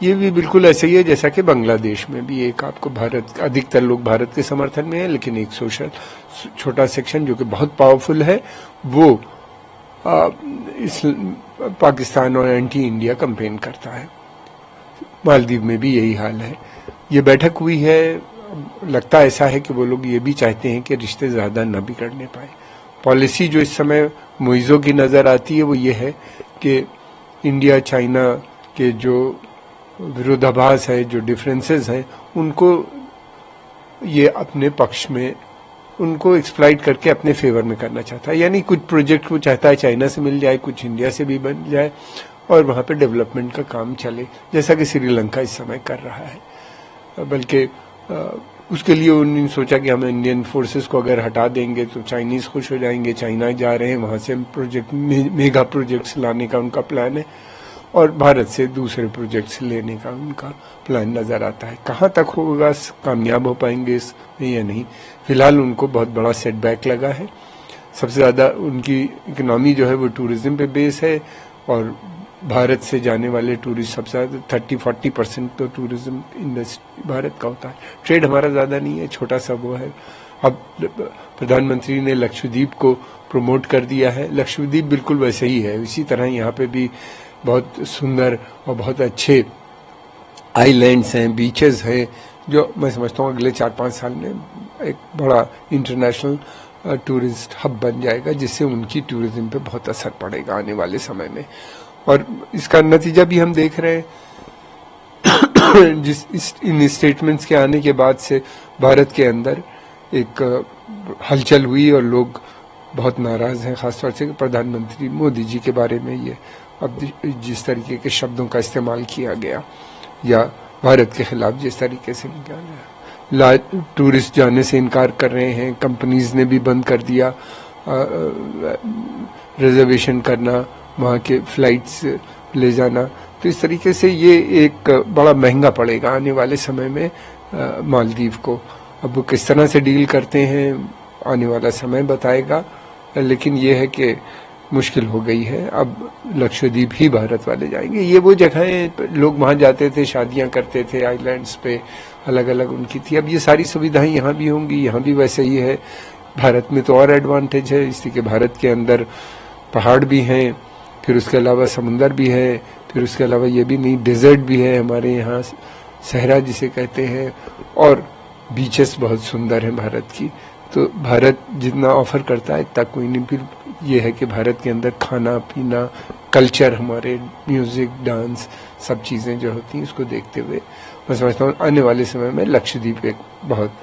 ये भी बिल्कुल ऐसे ही है जैसा कि बांग्लादेश में भी एक आपको भारत, अधिकतर लोग भारत के समर्थन में है, लेकिन एक सोशल छोटा सेक्शन जो कि बहुत पावरफुल है वो इस पाकिस्तान और एंटी इंडिया कैंपेन करता है। मालदीव में भी यही हाल है। ये बैठक हुई है, लगता ऐसा है कि वो लोग ये भी चाहते हैं कि रिश्ते ज्यादा न बिगड़ने पाए। पॉलिसी जो इस समय मुइज़ों की नजर आती है वो ये है कि इंडिया चाइना के जो विरोधाभास है, जो डिफरेंसेस हैं, उनको ये अपने पक्ष में उनको एक्सप्लॉइट करके अपने फेवर में करना चाहता है। यानी कुछ प्रोजेक्ट वो चाहता है चाइना से मिल जाए, कुछ इंडिया से भी बन जाए और वहां पे डेवलपमेंट का काम चले, जैसा कि श्रीलंका इस समय कर रहा है। बल्कि उसके लिए उन्होंने सोचा कि हम इंडियन फोर्सेस को अगर हटा देंगे तो चाइनीज खुश हो जाएंगे, चाइना जा रहे हैं, वहां से प्रोजेक्ट मेगा प्रोजेक्ट्स लाने का उनका प्लान है और भारत से दूसरे प्रोजेक्ट्स लेने का उनका प्लान नजर आता है। कहाँ तक होगा, कामयाब हो पाएंगे इसमें या नहीं, फिलहाल उनको बहुत बड़ा सेटबैक लगा है। सबसे ज्यादा उनकी इकोनॉमी जो है वो टूरिज्म पे बेस है और भारत से जाने वाले टूरिस्ट सबसे ज्यादा 30-40% तो टूरिज्म इंडस्ट्री भारत का होता है। ट्रेड हमारा ज्यादा नहीं है, छोटा सा वो है। अब प्रधानमंत्री ने लक्षद्वीप को प्रमोट कर दिया है। लक्षद्वीप बिल्कुल वैसे ही है, इसी तरह यहाँ पे भी बहुत सुंदर और बहुत अच्छे आइलैंड्स हैं, बीचेस हैं, जो मैं समझता हूँ अगले 4-5 साल में एक बड़ा इंटरनेशनल टूरिस्ट हब बन जाएगा, जिससे उनकी टूरिज्म पे बहुत असर पड़ेगा आने वाले समय में। और इसका नतीजा भी हम देख रहे हैं। इन स्टेटमेंट्स के आने के बाद से भारत के अंदर एक हलचल हुई और लोग बहुत नाराज हैं, खासतौर से प्रधानमंत्री मोदी जी के बारे में। ये अब जिस तरीके के शब्दों का इस्तेमाल किया गया या भारत के खिलाफ जिस तरीके से निकला गया, टूरिस्ट जाने से इनकार कर रहे हैं, कंपनीज ने भी बंद कर दिया रिजर्वेशन करना, वहाँ के फ्लाइट्स ले जाना। तो इस तरीके से ये एक बड़ा महंगा पड़ेगा आने वाले समय में मालदीव को। अब वो किस तरह से डील करते हैं आने वाला समय बताएगा, लेकिन ये है कि मुश्किल हो गई है। अब लक्षद्वीप ही भारत वाले जाएंगे। ये वो जगहें लोग वहां जाते थे, शादियां करते थे, आइलैंड्स पे अलग अलग उनकी थी। अब ये सारी सुविधाएं यहाँ भी होंगी, यहाँ भी वैसे ही है। भारत में तो और एडवांटेज है इसलिए कि भारत के अंदर पहाड़ भी हैं, फिर उसके अलावा समुंदर भी है, फिर उसके अलावा ये भी नहीं डेजर्ट भी है हमारे यहाँ, सहरा जिसे कहते हैं, और बीचेस बहुत सुंदर हैं भारत की। तो भारत जितना ऑफर करता है इतना कोई नहीं। फिर ये है कि भारत के अंदर खाना पीना, कल्चर, हमारे म्यूजिक, डांस, सब चीजें जो होती हैं उसको देखते हुए मैं समझता हूँ आने वाले समय में लक्षद्वीप एक बहुत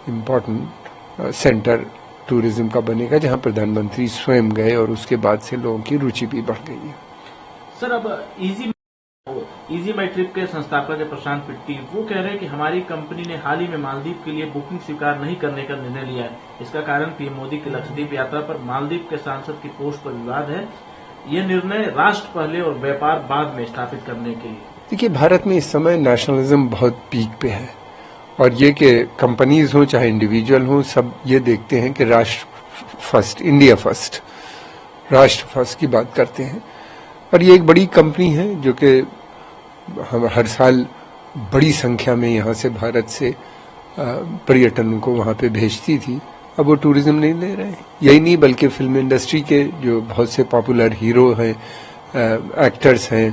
इम्पोर्टेंट सेंटर टूरिज्म का बनेगा, जहाँ प्रधानमंत्री स्वयं गए और उसके बाद से लोगों की रुचि भी बढ़ गई है। सर, अब इजी माई ट्रिप के संस्थापक है प्रशांत पिट्टी, वो कह रहे हैं कि हमारी कंपनी ने हाल ही में मालदीव के लिए बुकिंग स्वीकार नहीं करने का निर्णय लिया है। इसका कारण पीएम मोदी की लक्षद्वीप यात्रा पर मालदीव के सांसद की पोस्ट पर विवाद है। ये निर्णय राष्ट्र पहले और व्यापार बाद में स्थापित करने के लिए। देखिए, भारत में इस समय नेशनलिज्म बहुत पीक पे है और ये कि कंपनीज हो चाहे इंडिविजुअल हो, सब ये देखते हैं कि राष्ट्र फर्स्ट, इंडिया फर्स्ट, राष्ट्र फर्स्ट की बात करते हैं। और ये एक बड़ी कंपनी है जो कि हम हर साल बड़ी संख्या में यहाँ से भारत से पर्यटन को वहाँ पे भेजती थी। अब वो टूरिज्म नहीं ले रहे हैं। यही नहीं बल्कि फिल्म इंडस्ट्री के जो बहुत से पॉपुलर हीरो हैं, एक्टर्स हैं,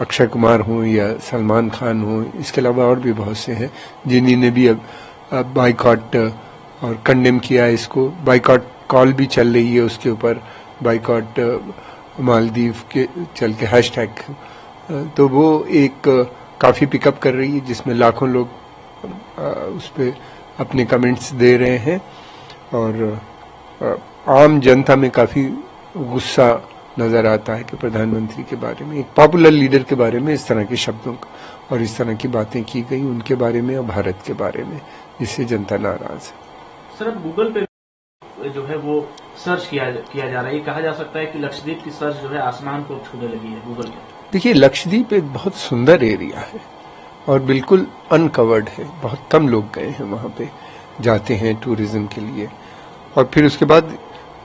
अक्षय कुमार हों या सलमान खान हों, इसके अलावा और भी बहुत से हैं जिन्होंने भी अब बाइकॉट और कंडेम किया है इसको। बाइकॉट कॉल भी चल रही है, उसके ऊपर बाइकॉट मालदीव के चल के हैशटैग, तो वो एक काफी पिकअप कर रही है, जिसमें लाखों लोग उस पर अपने कमेंट्स दे रहे हैं और आम जनता में काफी गुस्सा नजर आता है कि प्रधानमंत्री के बारे में, एक पॉपुलर लीडर के बारे में इस तरह के शब्दों और इस तरह की बातें की गई उनके बारे में और भारत के बारे में, जिससे जनता नाराज है। सर, अब गूगल पे जो है वो सर्च किया जा रहा है, कहा जा सकता है कि लक्षद्वीप की सर्च जो है आसमान को छूने लगी है गूगल पे। देखिए, लक्षद्वीप एक बहुत सुंदर एरिया है और बिल्कुल अनकवर्ड है। बहुत कम लोग गए हैं वहां पे, जाते हैं टूरिज्म के लिए। और फिर उसके बाद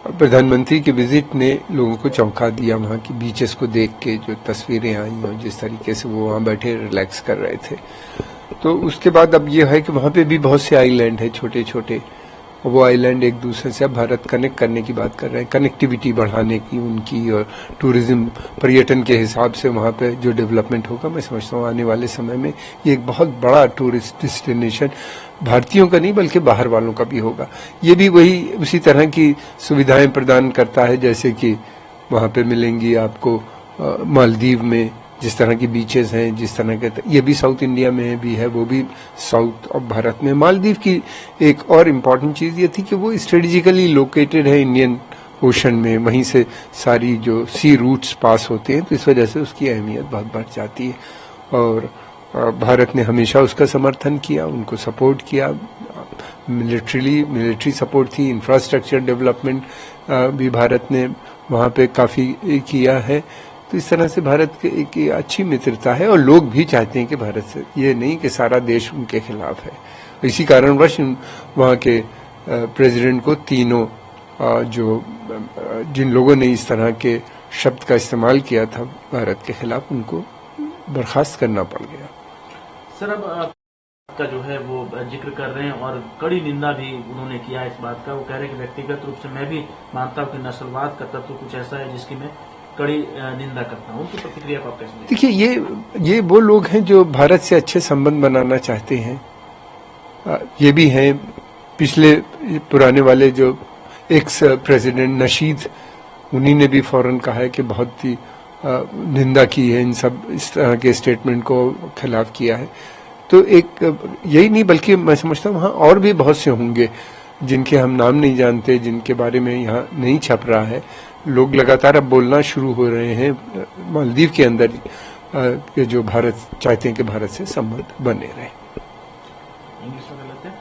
प्रधानमंत्री के विजिट ने लोगों को चौंका दिया। वहाँ की बीचेस को देख के जो तस्वीरें आई और जिस तरीके से वो वहाँ बैठे रिलैक्स कर रहे थे, तो उसके बाद अब ये है कि वहाँ पे भी बहुत से आइलैंड है छोटे छोटे, वो आइलैंड एक दूसरे से अब भारत कनेक्ट करने की बात कर रहे हैं, कनेक्टिविटी बढ़ाने की उनकी, और टूरिज्म पर्यटन के हिसाब से वहाँ पे जो डेवलपमेंट होगा, मैं समझता हूँ आने वाले समय में ये एक बहुत बड़ा टूरिस्ट डेस्टिनेशन भारतीयों का नहीं बल्कि बाहर वालों का भी होगा। ये भी वही उसी तरह की सुविधाएं प्रदान करता है जैसे कि वहाँ पे मिलेंगी आपको मालदीव में जिस तरह की बीचेस हैं, जिस तरह के, ये भी साउथ इंडिया में भी है, वो भी साउथ ऑफ भारत में। मालदीव की एक और इम्पॉर्टेंट चीज़ ये थी कि वो स्ट्रेटेजिकली लोकेटेड है इंडियन ओशन में, वहीं से सारी जो सी रूट्स पास होते हैं, तो इस वजह से उसकी अहमियत बहुत बढ़ जाती है। और भारत ने हमेशा उसका समर्थन किया, उनको सपोर्ट किया, मिलिट्री सपोर्ट थी, इंफ्रास्ट्रक्चर डेवलपमेंट भी भारत ने वहाँ पे काफ़ी किया है। तो इस तरह से भारत की अच्छी मित्रता है और लोग भी चाहते हैं कि भारत से, ये नहीं कि सारा देश उनके खिलाफ है। इसी कारणवश वहाँ के प्रेसिडेंट को तीनों जिन लोगों ने इस तरह के शब्द का इस्तेमाल किया था भारत के खिलाफ, उनको बर्खास्त करना पड़ गया। सर, अब का जो है वो जिक्र कर रहे हैं और कड़ी निंदा भी उन्होंने किया इस बात का। वो कह रहे हैं कि व्यक्तिगत रूप से मैं भी मानता हूँ कि नस्लवाद का तत्व कुछ ऐसा है जिसकी मैं कड़ी निंदा करता हूँ। उनकी प्रतिक्रिया को आप कैसे देखते हैं? देखिए, ये वो लोग हैं जो भारत से अच्छे संबंध बनाना चाहते हैं। ये भी हैं पिछले पुराने वाले जो एक्स प्रेसिडेंट नशीद, उन्हीं ने भी फौरन कहा है कि बहुत ही निंदा की है, इन सब इस तरह के स्टेटमेंट को खिलाफ किया है। तो एक यही नहीं बल्कि मैं समझता हूँ वहाँ और भी बहुत से होंगे जिनके हम नाम नहीं जानते, जिनके बारे में यहाँ नहीं छप रहा है। लोग लगातार अब बोलना शुरू हो रहे हैं मालदीव के अंदर के जो भारत चाहते हैं कि भारत से संबंध बने रहे। इंग्लिश में गलत है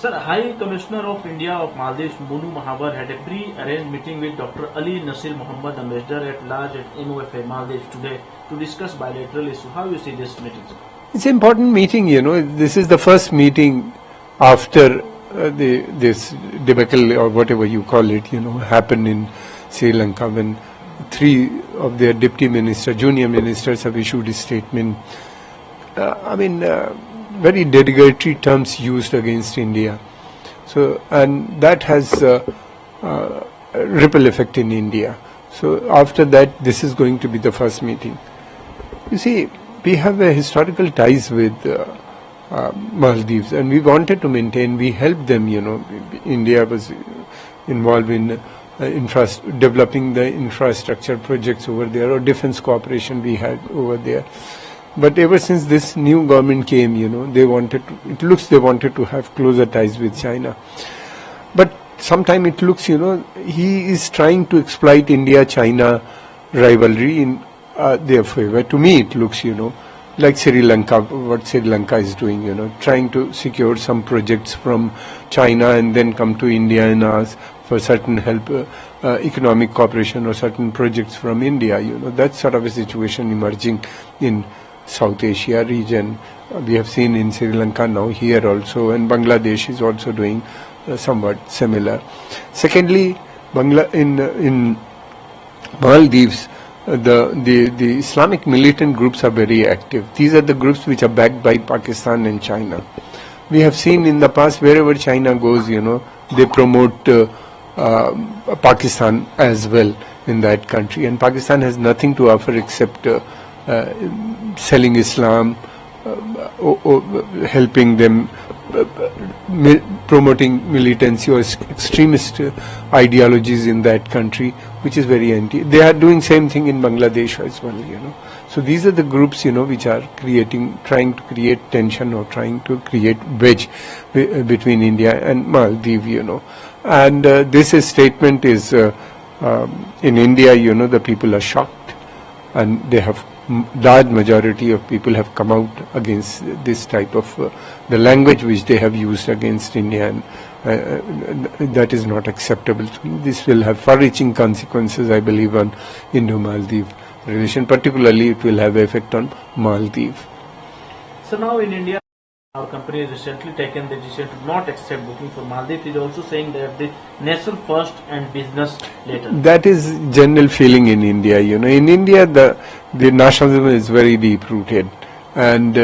sir. High commissioner of India of Maldives Munu Mahavar had a pre-arranged meeting with Dr. Ali Nasir Mohammed, ambassador at large at MOFA Maldives today to discuss bilateral issues. How you see this meeting, sir? It's an important meeting, you know. This is the first meeting after this debacle or whatever you call it, you know, happened in Sri Lanka when 3 of their deputy ministers, junior ministers, have issued a statement. Very derogatory terms used against India. So, and that has ripple effect in India. So after that, this is going to be the first meeting. You see, we have a historical ties with Maldives, and we wanted to maintain. We helped them. You know, India was involved in developing the infrastructure projects over there, or defense cooperation we had over there. But ever since this new government came, you know, they wanted to have closer ties with China. But sometimes it looks, you know, he is trying to exploit India-China rivalry in their favor. To me, it looks, you know, like Sri Lanka, what Sri Lanka is doing, you know, trying to secure some projects from China and then come to India and ask for certain help, economic cooperation or certain projects from India, you know. That sort of a situation emerging in South Asia region. We have seen in Sri Lanka now, here also, and Bangladesh is also doing somewhat similar. Secondly, in Maldives, the Islamic militant groups are very active. These are the groups which are backed by Pakistan and China. We have seen in the past, wherever China goes, you know, they promote Pakistan as well in that country, and Pakistan has nothing to offer except selling Islam, helping them, promoting militancy or extremist ideologies in that country, which is very anti. They are doing same thing in Bangladesh as well, you know. So these are the groups, you know, which are trying to create tension or trying to create wedge between India and Maldives, you know. And this statement is in India, you know, the people are shocked, and they have large majority of people have come out against this type of the language which they have used against India, and that is not acceptable to me. This will have far-reaching consequences, I believe, on Indo-Maldives relation. Particularly, it will have effect on Maldives. So now in India, Our company has recently taken the decision to not accept booking for Maldives. Is also saying that the nation first and business later. That is general feeling in India. In India, the nationalism is very deep rooted, and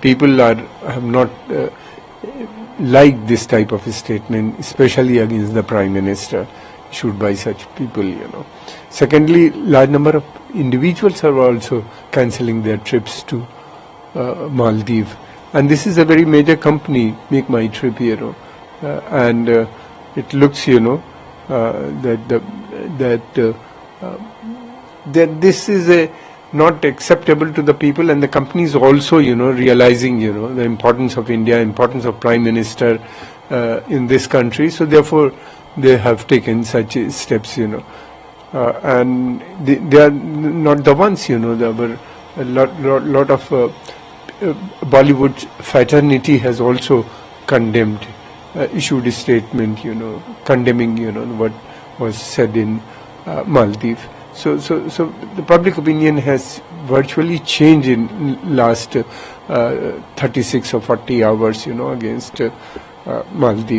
people have not liked this type of statement, especially against the Prime Minister, issued by such people. Secondly, large number of individuals are also cancelling their trips to Maldives, and this is a very major company, Make My Trip, and it looks, that this is not acceptable to the people, and the companies also, realizing, the importance of India, importance of Prime Minister in this country. So therefore, they have taken such steps, and they are not the ones, there were a lot of Bollywood fraternity has also condemned, issued a statement, condemning, what was said in Maldives. So the public opinion has virtually changed in last 36 or 40 hours, against Maldives.